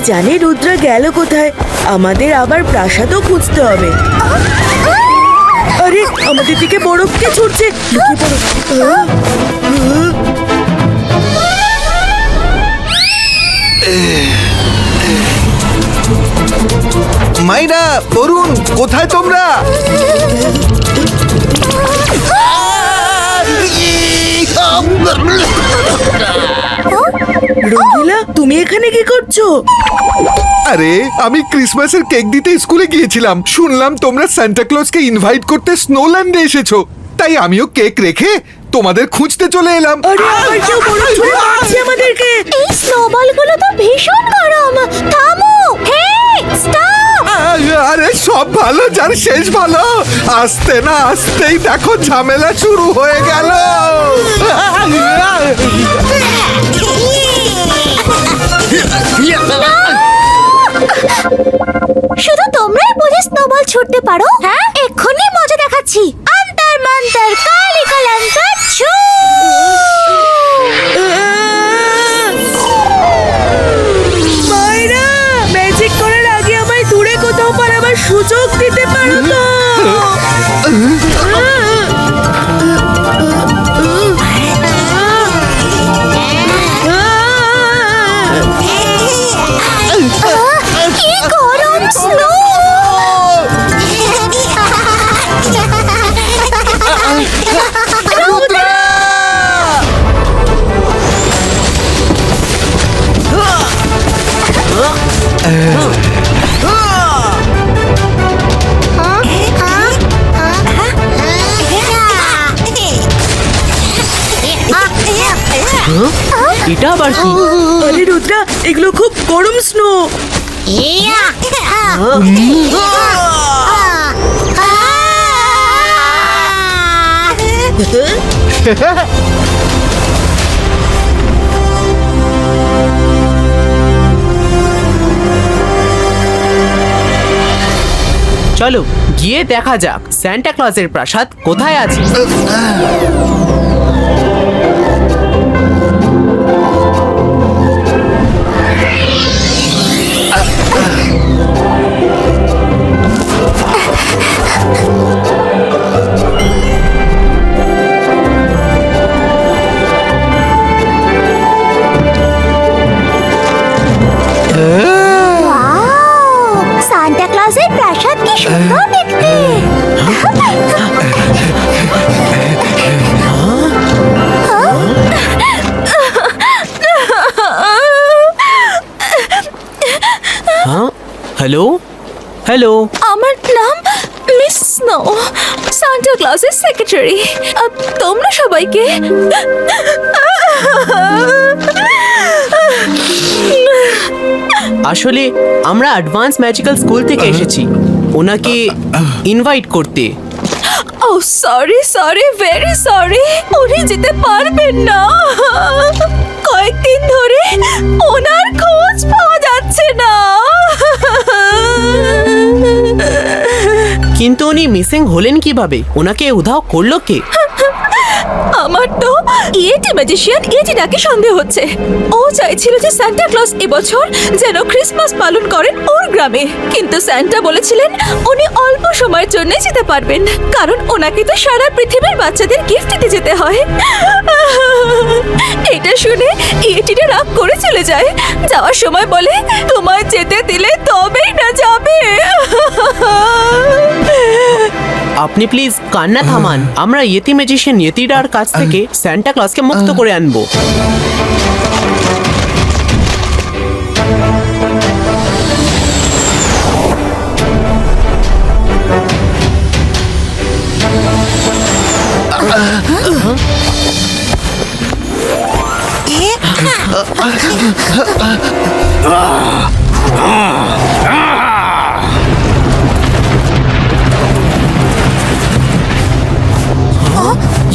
জানে রুদ্রা গেল কোথায়। আমাদের আবার প্রাসাদও খুঁজতে হবে। আরে আমাদের দিকে বরফ কে ছুটছে, লুকিয়ে পড়ো। মাইনা, অরুণ, কোথায় তোমরা? রঙ্গিলা, তুমি এখানে কি করছো? আরে আমি ক্রিসমাসের কেক দিতে স্কুলে গিয়েছিলাম, শুনলাম তোমরা সান্টা ক্লজকে ইনভাইট করতে স্নোল্যান্ডে এসেছো, তাই আমিও কেক রেখে তোমাদের খুঁজতে চলে এলাম। আরে আবার কেউ বরফ ছুঁড়ে মারছে আমাদেরকে। এই স্নোবলগুলো তো ভীষণ গরম। থামো, হে স্টপ! আরে সব ভালো যার শেষ ভালো। আসতে না আসতেই দেখো ঝামেলা শুরু হয়ে গেল। শুধু তোমরাই বুঝে স্নোবল ছুটতে পারো? হ্যাঁ, এক্ষুনি মজা দেখাচ্ছি। অন্তর মন্তর কালি কলঙ্কার ছু! মায়েরা, ম্যাজিক করার আগে আমায় দূরে কোথাও পালাবার সুযোগ দিতে পারো তো? কি গরম স্নো! এটা আবার কি? আরে রুদ্রা, এগুলো খুব গরম স্নো। চলো গিয়ে দেখা যাক সান্টা ক্লজের প্রাসাদ কোথায় আছে। সান্টা ক্লজের প্রাসাদ কি সুন্দর দেখতে! হ্যালো হ্যালো, আমার নাম মিস স্নো, সান্টা ক্লজের সেক্রেটারি। তোমরা সবাইকে আসলে আমরা অ্যাডভান্স ম্যাজিক্যাল স্কুল থেকে এসেছি ওনাকে ইনভাইট করতে। ও সরি সরি, ভেরি সরি, উনি যেতে পারবেন না। কয়েকদিন ধরে ওনার খোঁজ পাওয়া যাচ্ছে না। কিন্তু উনি মিসিং হলেন কিভাবে? ওনাকে উধাও করলো কে? আমার তো ইয়েটি ম্যাজিশিয়ান ইয়েটিটাকে সন্দেহ হচ্ছে। ও চাইছিল যে সান্টা ক্লজ এবছর যেন ক্রিসমাস পালন করেন ওর গ্রামে, কিন্তু সান্টা বলেছিলেন উনি অল্প সময়ের জন্য যেতে পারবেন, কারণ ওনাকে তো সারা পৃথিবীর বাচ্চাদের গিফট দিতে যেতে হয়। এটা শুনে ইয়েটিটা রাগ করে চলে যায়। যাওয়ার সময় বলে, তোমায় যেতে দিলে তবেই না যাবে। আপনি প্লিজ কান্না থামান। আমরা ইয়েতি ম্যাজিশিয়ান ইয়েতিডার কাছ থেকে সান্টা ক্লজকে মুক্ত করে আনবো।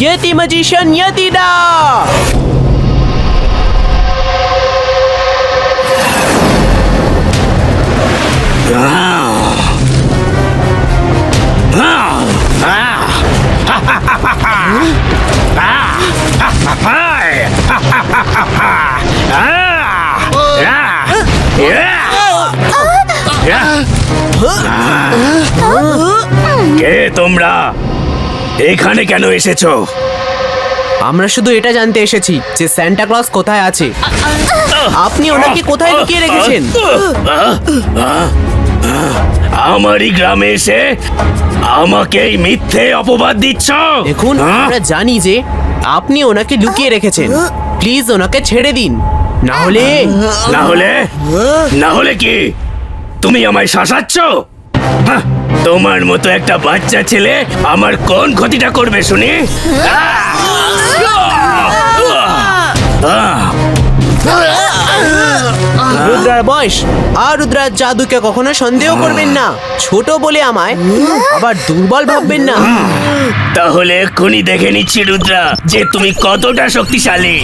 Yeti magician ইয়েতিডা! কে তোমরা এখানে কেন এসেছো? আমরা শুধু এটা জানতে এসেছি যে সান্টা ক্লজ কোথায় আছে। আপনি ওনাকে কোথায় লুকিয়ে রেখেছেন? আমারই গ্রামে এসে আমাকে এই মিথ্যে অপবাদ দিচ্ছ? দেখুন, আমরা জানি যে আপনি ওনাকে লুকিয়ে রেখেছেন। প্লিজ ওনাকে ছেড়ে দিন, না হলে না হলে কি তুমি আমায় শাসাচ্ছ? হাহ, তোমার মতো একটা বাচ্চা ছেলে আমার কোন ক্ষতিটা করবে শুনি? রুদ্রার বয়স আর রুদ্রার জাদুকে কখনো সন্দেহ করবেন না। ছোট বলে আমায় আবার দুর্বল ভাববেন না। তাহলে এক্ষুনি দেখে নিচ্ছি রুদ্রা যে তুমি কতটা শক্তিশালী।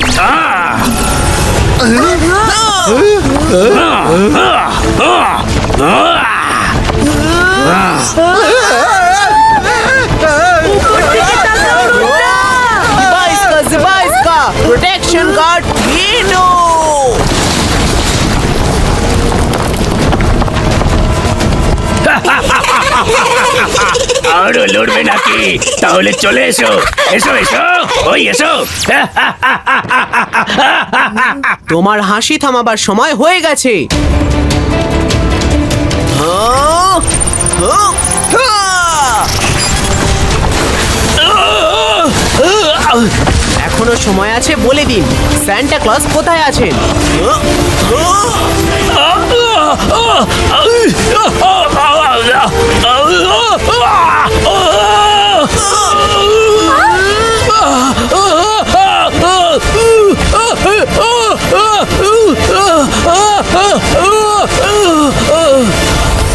Zibaiska, protection guard, Vino! আরো লড়বে নাকি? তাহলে চলে এসো এসো এসো, ওই এসো। তোমার হাসি থামাবার সময় হয়ে গেছে। এখনো সময় আছে, বলে দিন সান্টা ক্লজ কোথায় আছেন?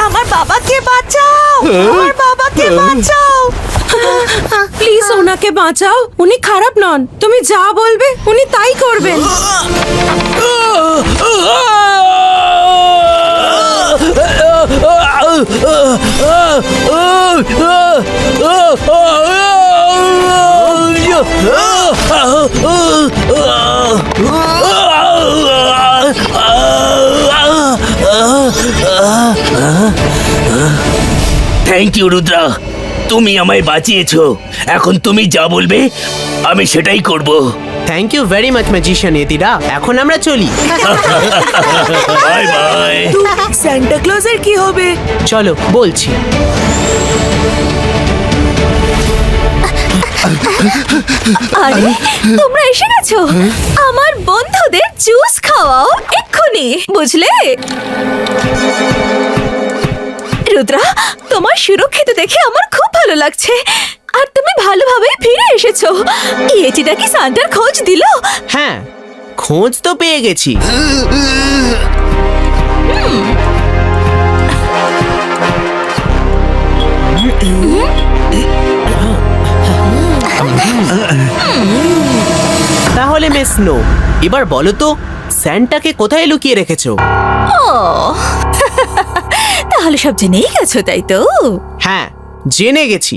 আমার বাবাকে বাঁচাও, আমার বাবাকে বাঁচাও। প্লিজ ওনাকে বাঁচাও, উনি খারাপ নন। তুমি যা বলবে উনি তাই করবেন। থ্যাংক ইউ রুদ্রা, তুমি আমায় বাঁচিয়েছো। এখন তুমি যা বলবে আমি সেটাই করব। Thank you very much magician এতিরা। এখন আমরা চলি। Bye bye. সান্টা ক্লজের কি হবে? চলো বলছি। আরে তোমরা এসে গেছো। আমার বন্ধুদের জুস খাওয়াও এক্ষুনি, বুঝলে? রুদ্রা, তোমার সুরক্ষিত দেখে আমার খুব ভালো লাগছে। আর তুমি ভালোভাবে ফিরে এসেছো। ইয়েটিটা কি সান্টার খোঁজ দিল? হ্যাঁ, খোঁজ তো পেয়ে গেছি। তাহলে মিস স্নো, এবার বলো তো স্যান্টাকে কোথায় লুকিয়ে রেখেছো? ও তাহলে সব জেনেই গেছো, তাই তো? হ্যাঁ, জেনে গেছি।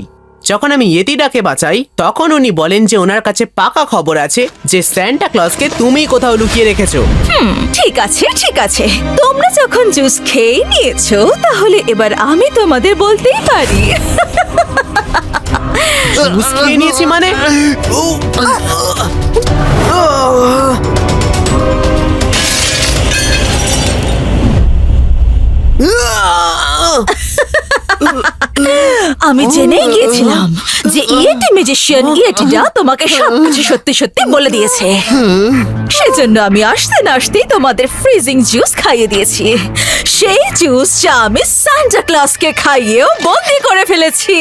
যখন আমি ইয়েতিটাকে বাঁচাই তখন উনি বলেন যে ওনার কাছে পাকা খবর আছে যে সান্টা ক্লজকে তুমি কোথাও লুকিয়ে রেখেছো। ঠিক আছে ঠিক আছে, তোমরা যখন জুস খেয়ে নিয়েছো তাহলে এবার আমি তোমাদের বলতেই পারি। জুস খেয়ে নিয়েছি মানে? আমি জেনেই গিয়েছিলাম যে ইয়েটি ম্যাজিশিয়ান ইয়েটিটা তোমাকে সবকিছু সত্যি সত্যি বলে দিয়েছে। সেজন্য আমি আসতে না আসতেই তোমাদের ফ্রিজিং জুস খাইয়ে দিয়েছি। সেই জুস যা আমি সান্টা ক্লজকে খাইয়েও বন্দি করে ফেলেছি।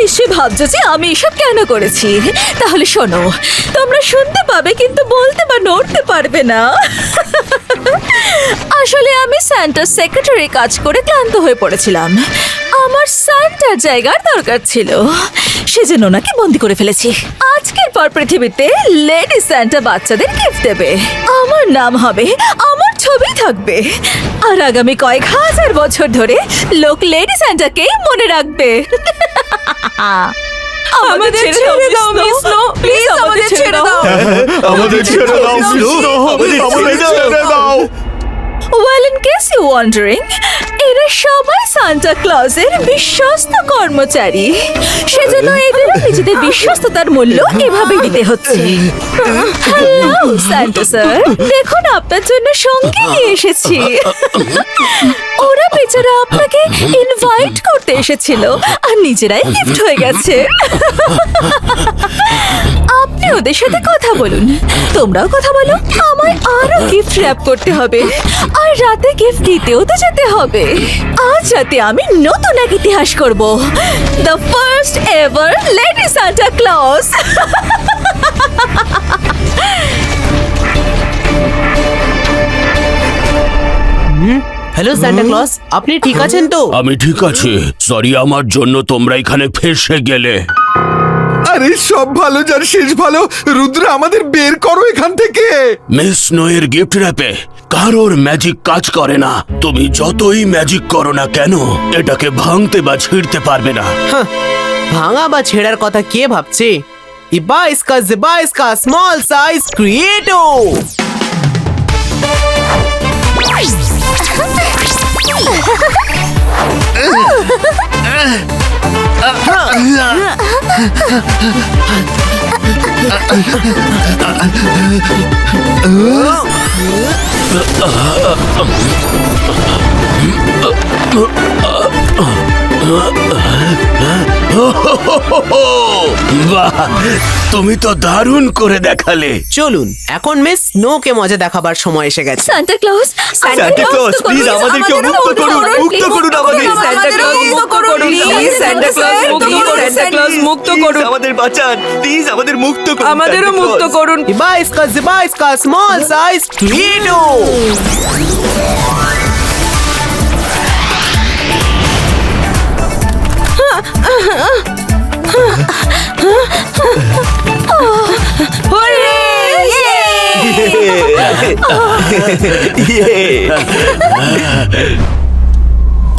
নিশ্চয়ই ভাবছো যে আমি এসব কেন করেছি। তাহলে শোনো, তোমরা শুনতে পাবে কিন্তু বলতে বা নড়তে পারবে না। আসলে আমি সান্টার সেক্রেটারি কাজ করে ক্লান্ত হয়ে পড়েছিলাম। আমার সান্টার জায়গার দরকার ছিল, সেজন্য ওনাকে বন্দি করে ফেলেছি। আজকের পর পৃথিবীতে লেডি সান্টা বাচ্চাদের গিফট দেবে। আমার নাম হবে, আমার ছবি থাকবে, আর আগামী কয়েক হাজার বছর ধরে লোক লেডি সান্টাকেই মনে রাখবে। আমাদের ছেড়ে দাও মিস স্নো, প্লিজ আমাদের ছেড়ে দাও। আমাদের ছেড়ে দাও আমাদের ছেড়ে দাও। Well, in case you're wondering, এরা সবাই সান্টা ক্লজের বিশ্বস্ত কর্মচারী। সেজন্য এদের নিজেদের বিশ্বস্ততার মূল্য এভাবে দিতে হচ্ছে। হ্যালো সান্টা স্যার, দেখুন আপনার জন্য সঙ্গী নিয়ে এসেছি। ওরা বেচারা আপনাকে ইনভাইট করতে এসেছিল আর নিজেরাই গিফট হয়ে গেছে। আপনি ওদের সাথে কথা বলুন, তোমরাও কথা বলো। আমায় আরো গিফট র্যাপ করতে হবে আর রাতে গিফট দিতেও তো যেতে হবে। আজ রাতে আমি নতুন এক ইতিহাস করব, the first ever lady Santa Claus. Hello Santa Claus, আপনি ঠিক আছেন তো? আমি ঠিক আছি। সরি, আমার জন্য তোমরা এখানে ফেসে গেলে। আরে সব ভালো যার শেষ ভালো। রুদ্র, আমাদের বের করো এখান থেকে। মিস স্নোয়ের গিফট র্যাপে কারোর ম্যাজিক কাজ করে না। তুমি যতই ম্যাজিক করো না কেন, এটাকে ভাঙতে বা ছিঁড়তে পারবে না। হাহ, ভাঙা বা ছেঁড়ার কথা কে ভাবছে? ইবা ইসকা জিবা ইসকা স্মল সাইজ ক্রিয়েটো। বাহ, তুমি তো দারুণ করে দেখালে। চলুন এখন মিস স্নোকে মজা দেখাবার সময় এসে গেছে। Santa Claus, Santa Claus, please আমাদেরকে মুক্ত করুন, মুক্ত করুন আমাদের। সান্টা ক্লজ মুক্ত করুন, প্লিজ সান্টা ক্লজ মুক্ত করুন, সান্টা ক্লজ মুক্ত করুন, Please, আমাদের বাঁচান, প্লিজ আমাদের মুক্ত করুন। আমাদেরও Santa মুক্ত Claus। করুন। ইবা ইসকা জিবা ইসকা স্মল সাইজ ক্রিয়েটো।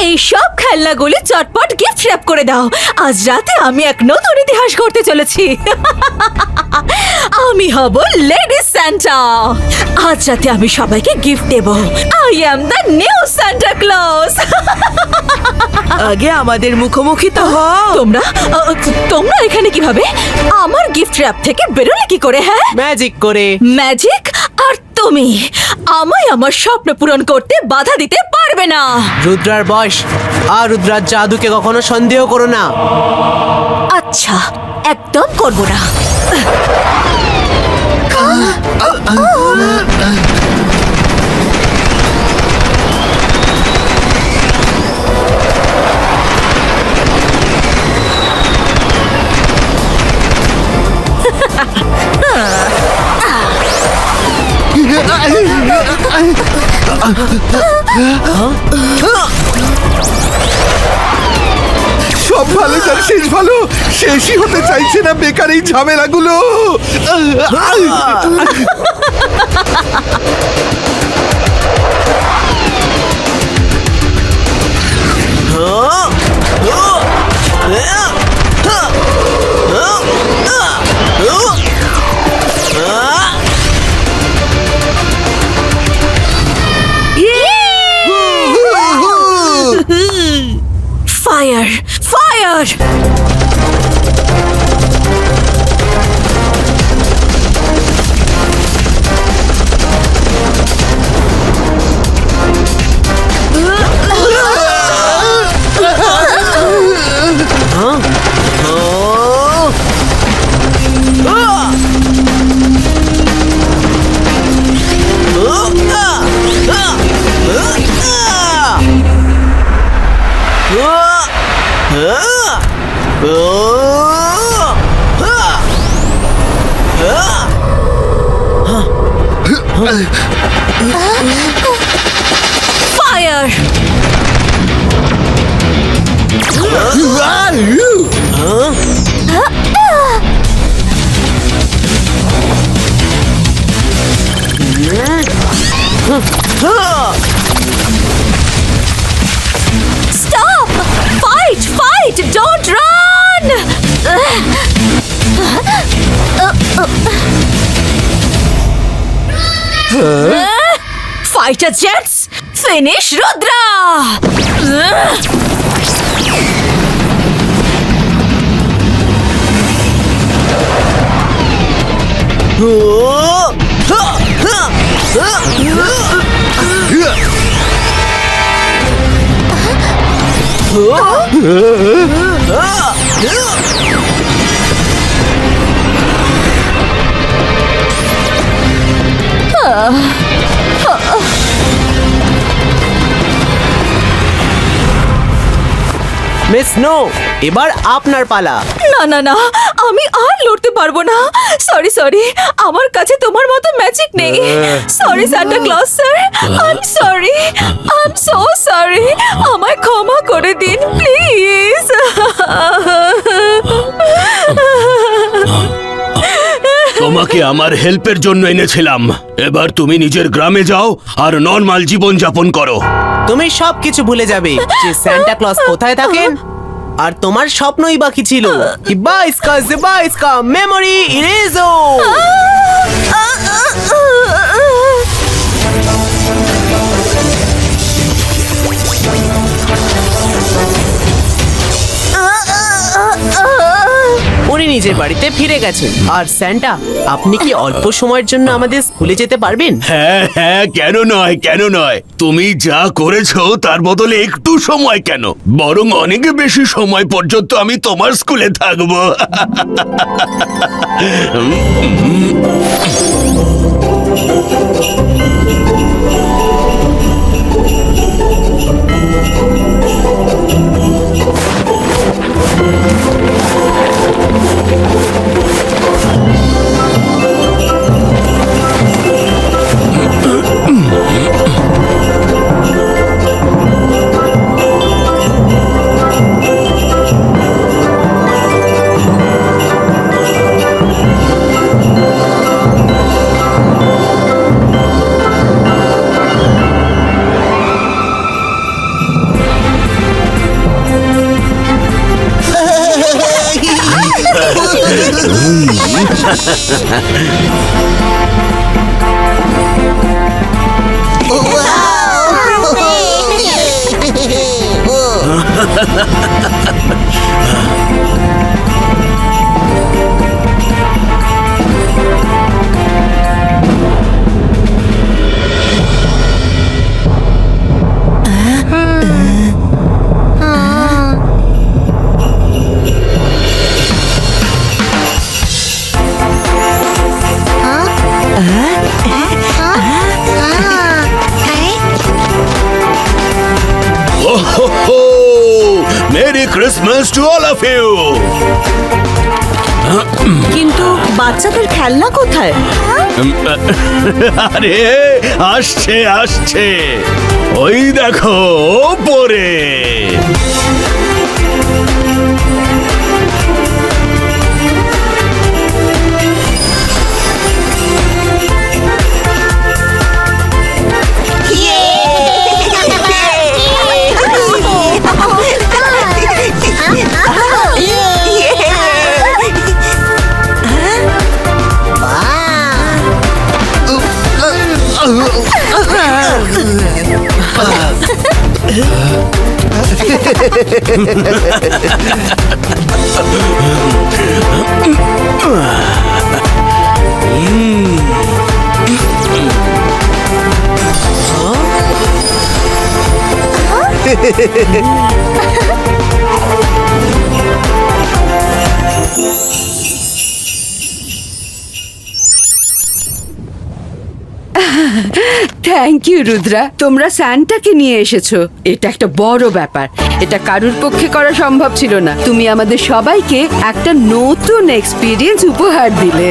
এই সব খেলনাগুলি চটপট গিফট র্যাপ করে দাও। আজ রাতে আমি এক নতুন ইতিহাস করতে চলেছি। আমি হব লেডি সান্টা। আজ রাতে আমি সবাইকে গিফট দেব। I am the new Santa Claus. আগে আমাদের মুখোমুখি তো হও। তোমরা এখানে কিভাবে? আমার গিফট র্যাপ থেকে বেরোলে কি করে? হ্যাঁ, ম্যাজিক করে। ম্যাজিক? আর তুমি আমায় আমার স্বপ্ন পূরণ করতে বাধা দিতে পারবে না। রুদ্রার বয়স আর রুদ্রার জাদুকে কখনো সন্দেহ করো না। আচ্ছা, একদম করব না। সব ভালো যার শেষ ভালো। শেষই হতে চাইছে না বেকার এই ঝামেলাগুলো। Fire, fire! Fire! Stop! Fight! Fight! Don't run! Fighter jets, finish Rudra! Miss snow, এবার আপনার পালা। না না না, আমি আর লড়তে পারবো না। সরি সরি, আমার কাছে তোমার মতো ম্যাজিক নেই। Sorry Santa Claus sir, I am sorry, I am so sorry. আমায় ক্ষমা করে দিন প্লিজ। তোমাকে আমার হেল্পের জন্য এনেছিলাম। এবার তুমি নিজের গ্রামে যাও আর নর্মাল জীবন যাপন করো। তুমি সবকিছু ভুলে যাবে যে সান্টা ক্লজ কোথায় থাকেন, আর তোমার স্বপ্নই বাকি ছিল। জিবা ইসকা মেমোরি ইরেজো। উনি নিজের বাড়িতে ফিরে গেছেন। আর স্যান্টা, আপনি কি অল্প সময়ের জন্য আমাদের স্কুলে যেতে পারবেন? হ্যাঁ হ্যাঁ, কেন নয় কেন নয়। তুমি যা করেছো তার বদলে একটু সময় কেন, বরং অনেক বেশি সময় পর্যন্ত আমি তোমার স্কুলে থাকবো। Merry Christmas to all of you. কিন্তু বাচ্চাদের খেলনা কোথায়? আরে আসছে আসছে, ওই দেখো ওপরে। থ্যাংক ইউ রুদ্রা, তোমরা স্যান্টাকে নিয়ে এসেছো। এটা একটা বড় ব্যাপার, এটা কারুর পক্ষে করা সম্ভব ছিল না। তুমি আমাদের সবাইকে একটা নতুন এক্সপিরিয়েন্স উপহার দিলে।